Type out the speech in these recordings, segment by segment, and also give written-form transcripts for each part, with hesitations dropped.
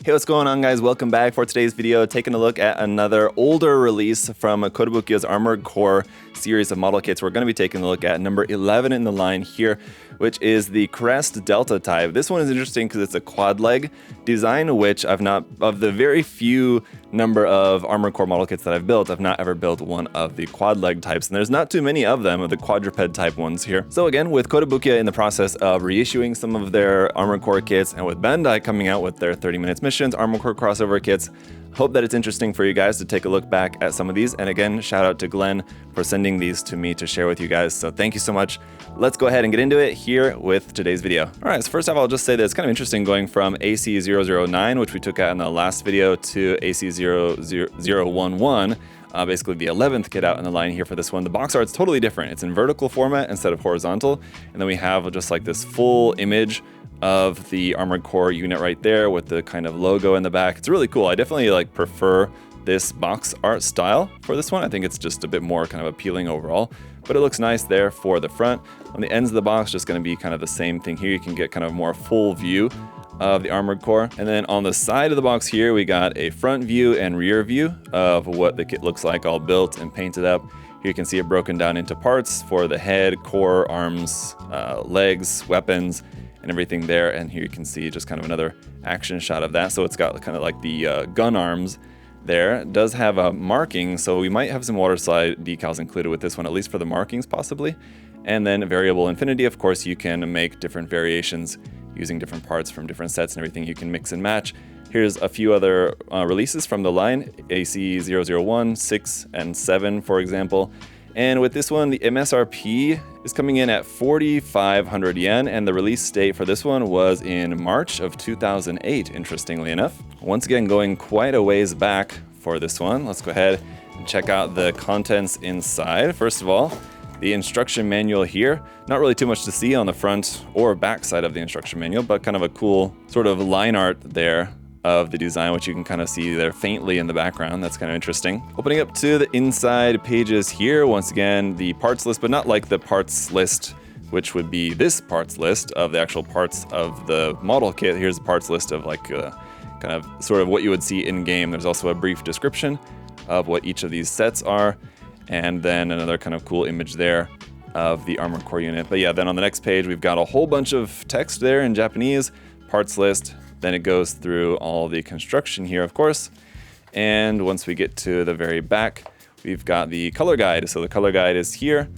Hey, what's going on, guys? Welcome back for today's video, taking a look at another older release from Kotobukiya's Armored Core series of model kits. We're going to be taking a look at number 11 in the line here, which is the Crest Delta type. This one is interesting because it's a quad leg design, which I've not, of the very few number of Armored Core model kits that I've built, I've not ever built one of the quad leg types, and there's not too many of them, of the quadruped type ones here. So again, with Kotobukiya in the process of reissuing some of their Armored Core kits, and with Bandai coming out with their 30 minutes missions, Armored Core crossover kits, hope that it's interesting for you guys to take a look back at some of these. And again, shout out to Glenn for sending these to me to share with you guys. So thank you so much. Let's go ahead and get into it here with today's video. All right, so first off, I'll just say that it's kind of interesting going from AC009, which we took out in the last video, to AC00011, basically the 11th kit out in the line here for this one. The box art's totally different. It's in vertical format instead of horizontal. And then we have just like this full image of the Armored Core unit right there with the kind of logo in the back. It's really cool. I definitely prefer this box art style for this one. I think it's just a bit more kind of appealing overall, but it looks nice there for the front. On the ends of the box, just going to be kind of the same thing here. You can get kind of more full view of the Armored Core. And then on the side of the box here, we got a front view and rear view of what the kit looks like all built and painted up. Here you can see it broken down into parts for the head, core, arms, legs, weapons, and everything there. And here you can see just kind of another action shot of that. So it's got kind of like the gun arms there. It does have a marking, so we might have some water slide decals included with this one, at least for the markings possibly. And then variable infinity. Of course, you can make different variations using different parts from different sets and everything. You can mix and match. Here's a few other releases from the line, AC001, 6, and 7, for example. And with this one, the MSRP is coming in at 4,500 yen, and the release date for this one was in March of 2008, interestingly enough. Once again, going quite a ways back for this one. Let's go ahead and check out the contents inside. First of all, the instruction manual here. Not really too much to see on the front or back side of the instruction manual, but kind of a cool sort of line art there of the design, which you can kind of see there faintly in the background. That's kind of interesting. Opening up to the inside pages here, once again, the parts list, but not like the parts list, which would be this parts list of the actual parts of the model kit. Here's the parts list of kind of sort of what you would see in game. There's also a brief description of what each of these sets are, and then another kind of cool image there of the Armored Core unit. But yeah, then on the next page, we've got a whole bunch of text there in Japanese, parts list. Then it goes through all the construction here, of course. And once we get to the very back, we've got the color guide. So the color guide is here,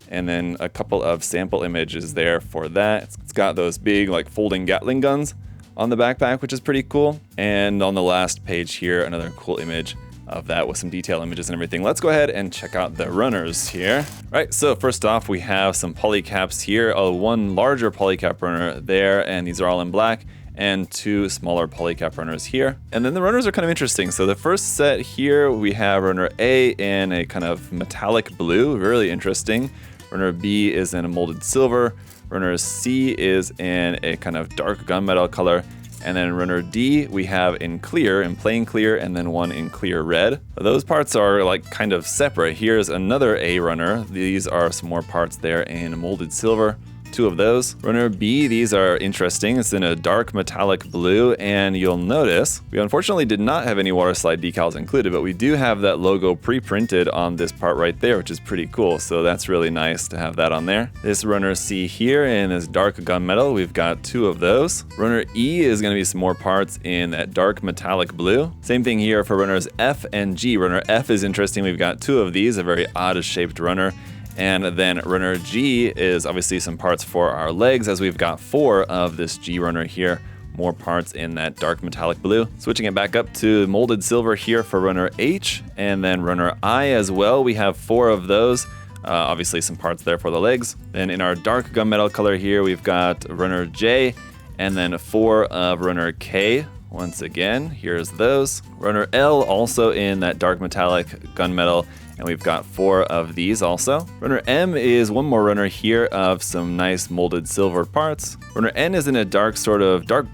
and then a couple of sample images there for that. It's got those big folding Gatling guns on the backpack, which is pretty cool. And on the last page here, another cool image of that with some detail images and everything. Let's go ahead and check out the runners here. Right, so first off, we have some polycaps here. One larger polycap runner there, and these are all in black, and two smaller polycap runners here. And then the runners are kind of interesting. So the first set here, we have runner A in a kind of metallic blue, really interesting. Runner B is in a molded silver. Runner C is in a kind of dark gunmetal color. And then runner D, we have in clear, in plain clear, and then one in clear red. Those parts are kind of separate. Here's another A runner. These are some more parts there in molded silver. Two of those. Runner B, these are interesting. It's in a dark metallic blue, and you'll notice we unfortunately did not have any water slide decals included, but we do have that logo pre-printed on this part right there, which is pretty cool. So that's really nice to have that on there. This runner C here in this dark gunmetal, we've got two of those. Runner E is going to be some more parts in that dark metallic blue. Same thing here for runners F and G. Runner F is interesting. We've got two of these, a very odd shaped runner. And then runner G is obviously some parts for our legs, as we've got four of this G runner here, more parts in that dark metallic blue. Switching it back up to molded silver here for runner H, and then runner I as well. We have four of those. Obviously some parts there for the legs. Then in our dark gunmetal color here, we've got runner J, and then four of runner K. Once again, here's those. Runner L also in that dark metallic gunmetal, and we've got four of these also. Runner M is one more runner here of some nice molded silver parts. Runner N is in a dark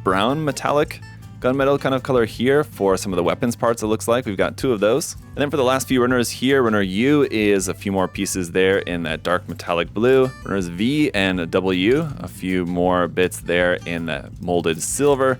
brown metallic gunmetal kind of color here for some of the weapons parts, it looks like. We've got two of those. And then for the last few runners here, runner U is a few more pieces there in that dark metallic blue. Runners V and W, a few more bits there in that molded silver.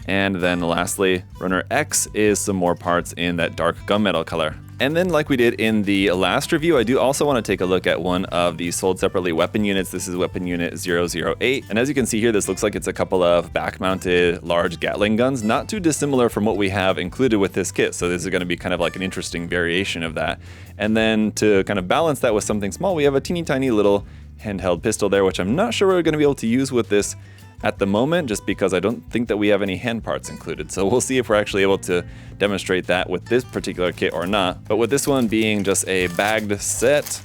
And then lastly, runner X is some more parts in that dark gunmetal color. And then like we did in the last review, I do also want to take a look at one of the sold separately weapon units. This is weapon unit 008. And as you can see here, this looks like it's a couple of back-mounted large Gatling guns, not too dissimilar from what we have included with this kit. So this is going to be kind of like an interesting variation of that. And then to kind of balance that with something small, we have a teeny tiny little handheld pistol there, which I'm not sure we're going to be able to use with this at the moment, just because I don't think that we have any hand parts included. So we'll see if we're actually able to demonstrate that with this particular kit or not. But with this one being just a bagged set,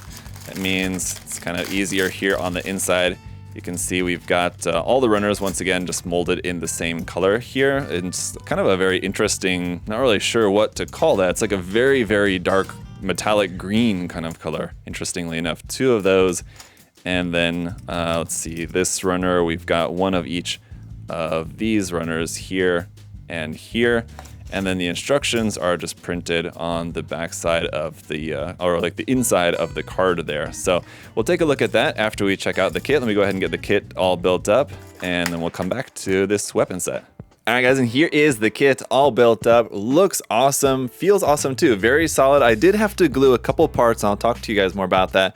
it means it's kind of easier here on the inside. You can see we've got all the runners, once again, just molded in the same color here. It's kind of a very interesting, not really sure what to call that. It's like a very, very dark metallic green kind of color, interestingly enough. 2 of those. And then let's see, this runner, we've got one of each of these runners here and here. And then the instructions are just printed on the back side of the, or like the inside of the card there. So we'll take a look at that after we check out the kit. Let me go ahead and get the kit all built up, and then we'll come back to this weapon set. Alright guys, and here is the kit all built up. Looks awesome, feels awesome too, very solid. I did have to glue a couple parts, and I'll talk to you guys more about that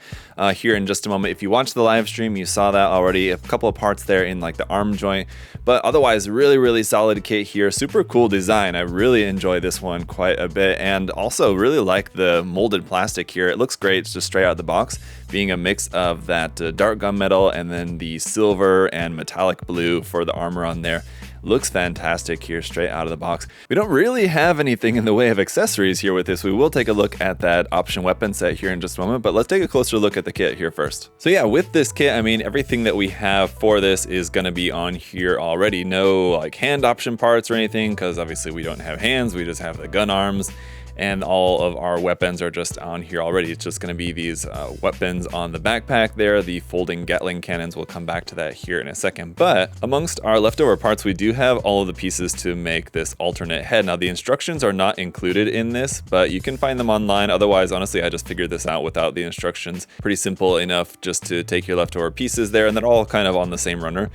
here in just a moment. If you watched the live stream, you saw that already, a couple of parts there in like the arm joint, but otherwise really, really solid kit here. Super cool design. I really enjoy this one quite a bit, and also really like the molded plastic here. It looks great. It's just straight out of the box, being a mix of that dark gunmetal and then the silver and metallic blue for the armor on there. Looks fantastic here straight out of the box. We don't really have anything in the way of accessories here with this. We will take a look at that option weapon set here in just a moment, but let's take a closer look at the kit here first. So yeah, with this kit, I mean, everything that we have for this is going to be on here already. No like hand option parts or anything, because obviously we don't have hands, we just have the gun arms. And all of our weapons are just on here already. It's just going to be these weapons on the backpack there. The folding Gatling cannons, we'll come back to that here in a second. But amongst our leftover parts, we do have all of the pieces to make this alternate head. Now the instructions are not included in this, but you can find them online. Otherwise, honestly, I just figured this out without the instructions. Pretty simple enough just to take your leftover pieces there, and they're all kind of on the same runner.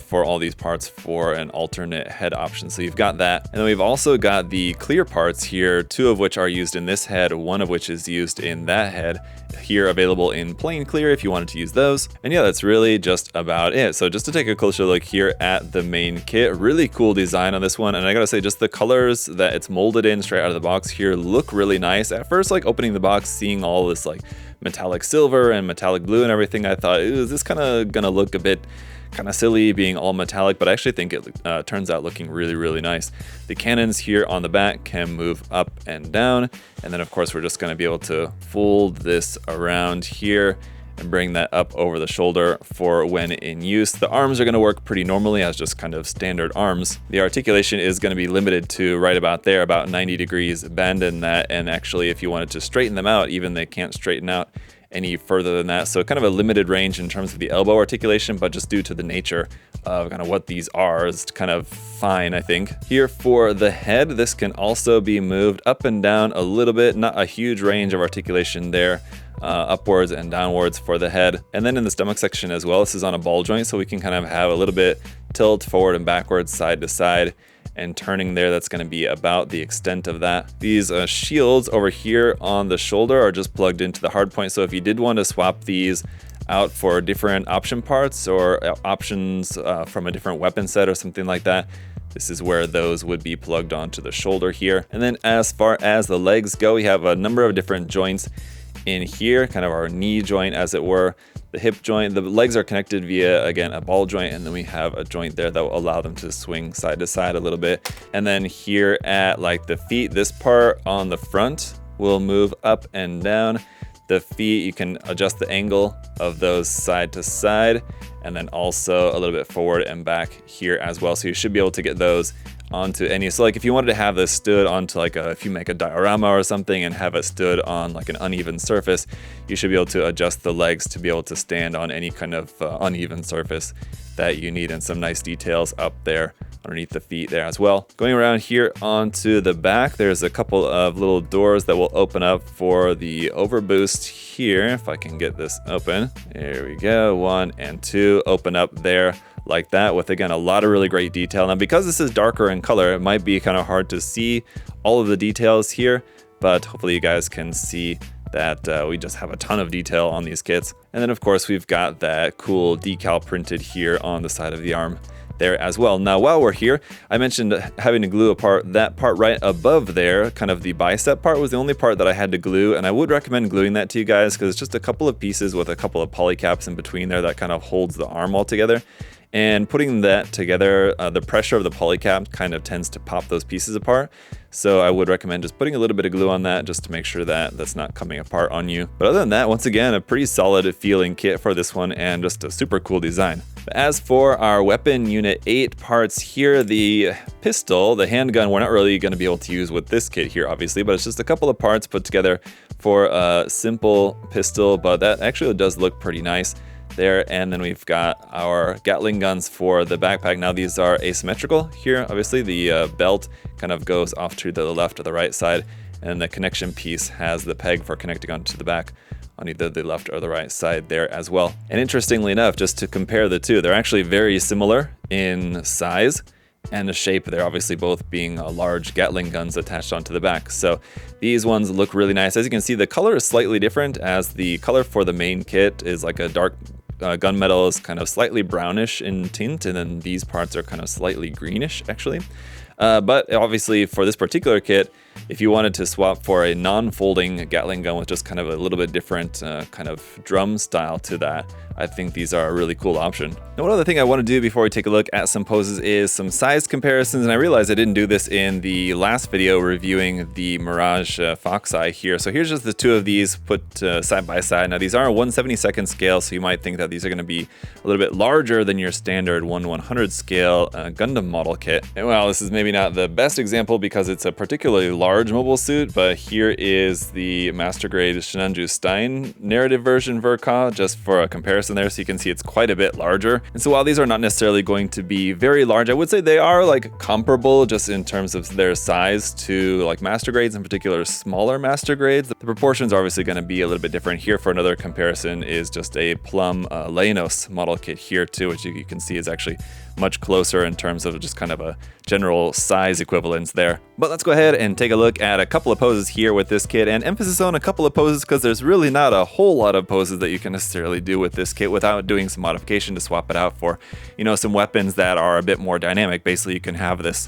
For all these parts for an alternate head option. So you've got that. And then we've also got the clear parts here, 2 of which are used in this head, 1 of which is used in that head. Here available in plain clear if you wanted to use those. And yeah, that's really just about it. So just to take a closer look here at the main kit, really cool design on this one. And I gotta say, just the colors that it's molded in straight out of the box here look really nice. At first, like opening the box, seeing all this like metallic silver and metallic blue and everything, I thought, is this kind of gonna look a bit kind of silly being all metallic, but I actually think it turns out looking really, really nice. The cannons here on the back can move up and down, and then of course we're just going to be able to fold this around here and bring that up over the shoulder for when in use. The arms are going to work pretty normally as just kind of standard arms. The articulation is going to be limited to right about there, about 90 degrees bend in that, and actually if you wanted to straighten them out, even they can't straighten out any further than that. So kind of a limited range in terms of the elbow articulation, but just due to the nature of kind of what these are, is kind of fine, I think. Here for the head, this can also be moved up and down a little bit, not a huge range of articulation there. Upwards and downwards for the head. And then in the stomach section as well, this is on a ball joint, so we can kind of have a little bit tilt forward and backwards, side to side, and turning there. That's going to be about the extent of that. These shields over here on the shoulder are just plugged into the hard point, so if you did want to swap these out for different option parts or options from a different weapon set or something like that, this is where those would be plugged onto the shoulder here. And then as far as the legs go, we have a number of different joints in here, kind of our knee joint as it were, the hip joint. The legs are connected via, again, a ball joint, and then we have a joint there that will allow them to swing side to side a little bit. And then here at like the feet, this part on the front will move up and down. The feet, you can adjust the angle of those side to side, and then also a little bit forward and back here as well. So you should be able to get those onto any, so like if you wanted to have this stood onto like if you make a diorama or something and have it stood on like an uneven surface, you should be able to adjust the legs to be able to stand on any kind of uneven surface that you need, and some nice details up there underneath the feet there as well. Going around here onto the back, there's a couple of little doors that will open up for the overboost here. If I can get this open, there we go, 1 and 2 open up there like that, with again a lot of really great detail. Now because this is darker in color, it might be kind of hard to see all of the details here, but hopefully you guys can see that we just have a ton of detail on these kits. And then of course we've got that cool decal printed here on the side of the arm there as well. Now while we're here, I mentioned having to glue apart that part right above there, kind of the bicep part was the only part that I had to glue, and I would recommend gluing that to you guys because it's just a couple of pieces with a couple of polycaps in between there that kind of holds the arm all together. And putting that together, the pressure of the polycap kind of tends to pop those pieces apart. So I would recommend just putting a little bit of glue on that just to make sure that that's not coming apart on you. But other than that, once again, a pretty solid feeling kit for this one and just a super cool design. As for our weapon unit 8 parts here, the pistol, the handgun, we're not really going to be able to use with this kit here, obviously, but it's just a couple of parts put together for a simple pistol, but that actually does look pretty nice there. And then we've got our Gatling guns for the backpack. Now these are asymmetrical here. Obviously the belt kind of goes off to the left or the right side, and the connection piece has the peg for connecting onto the back on either the left or the right side there as well. And interestingly enough, just to compare the two, they're actually very similar in size and the shape. They're obviously both being large Gatling guns attached onto the back. So these ones look really nice. As you can see, the color is slightly different, as the color for the main kit is like a dark gunmetal, is kind of slightly brownish in tint, and then these parts are kind of slightly greenish actually. But obviously for this particular kit, if you wanted to swap for a non-folding Gatling gun with just kind of a little bit different kind of drum style to that, I think these are a really cool option. Now, one other thing I want to do before we take a look at some poses is some size comparisons, and I realized I didn't do this in the last video reviewing the Mirage Fox Eye here. So here's just the two of these put side by side. Now these are a 1/72nd scale, so you might think that these are going to be a little bit larger than your standard 1/100 scale Gundam model kit. And well, this is maybe not the best example because it's a particularly large mobile suit, but here is the Master Grade Shinanju Stein narrative version Verka, just for a comparison there, so you can see it's quite a bit larger. And so while these are not necessarily going to be very large, I would say they are like comparable just in terms of their size to like Master Grades, in particular smaller Master Grades. The proportions are obviously going to be a little bit different. Here for another comparison is just a Plum Leinos model kit here too, which you can see is actually much closer in terms of just kind of a general size equivalence there. But let's go ahead and take a look at a couple of poses here with this kit, and emphasis on a couple of poses because there's really not a whole lot of poses that you can necessarily do with this kit without doing some modification to swap it out for, you know, some weapons that are a bit more dynamic. Basically, you can have this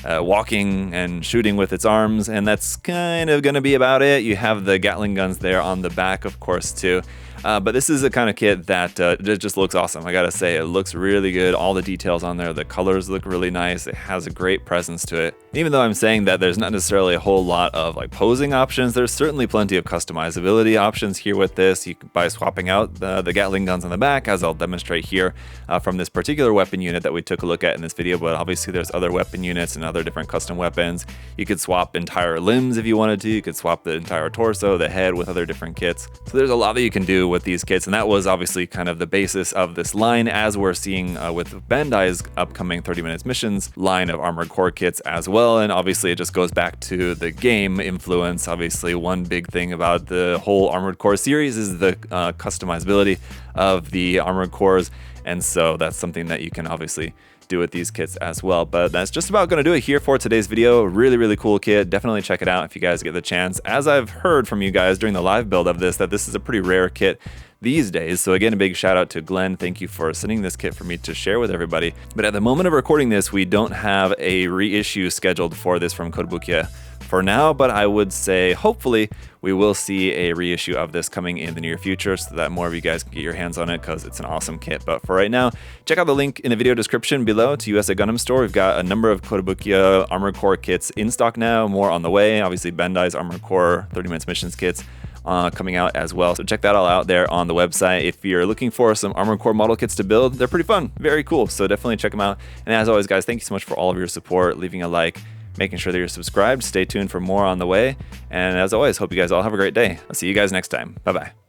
walking and shooting with its arms, and that's kind of going to be about it. You have the Gatling guns there on the back, of course, too. But this is a kind of kit that just looks awesome. I gotta say, it looks really good. All the details on there, the colors look really nice. It has a great presence to it. Even though I'm saying that there's not necessarily a whole lot of like posing options, there's certainly plenty of customizability options here with this. You can, by swapping out the Gatling guns on the back, as I'll demonstrate here from this particular weapon unit that we took a look at in this video. But obviously there's other weapon units and other different custom weapons. You could swap entire limbs if you wanted to. You could swap the entire torso, the head with other different kits. So there's a lot that you can do with these kits, and that was obviously kind of the basis of this line, as we're seeing with Bandai's upcoming 30 Minutes Missions line of Armored Core kits as well. And obviously it just goes back to the game influence. Obviously one big thing about the whole Armored Core series is the customizability of the Armored Cores, and so that's something that you can obviously do with these kits as well. But that's just about going to do it here for today's video. Really cool kit. Definitely check it out if you guys get the chance. As I've heard from you guys during the live build of this, that this is a pretty rare kit these days. So again, a big shout out to Glenn. Thank you for sending this kit for me to share with everybody. But at the moment of recording this, we don't have a reissue scheduled for this from Kotobukiya for now, but I would say hopefully we will see a reissue of this coming in the near future so that more of you guys can get your hands on it, because it's an awesome kit. But for right now, check out the link in the video description below to USA Gundam Store. We've got a number of Kotobukiya Armored Core kits in stock now, more on the way. Obviously Bandai's Armored Core 30 Minutes Missions kits coming out as well. So check that all out there on the website. If you're looking for some Armored Core model kits to build, they're pretty fun, very cool. So definitely check them out. And as always, guys, thank you so much for all of your support, leaving a like, making sure that you're subscribed. Stay tuned for more on the way. And as always, hope you guys all have a great day. I'll see you guys next time. Bye-bye.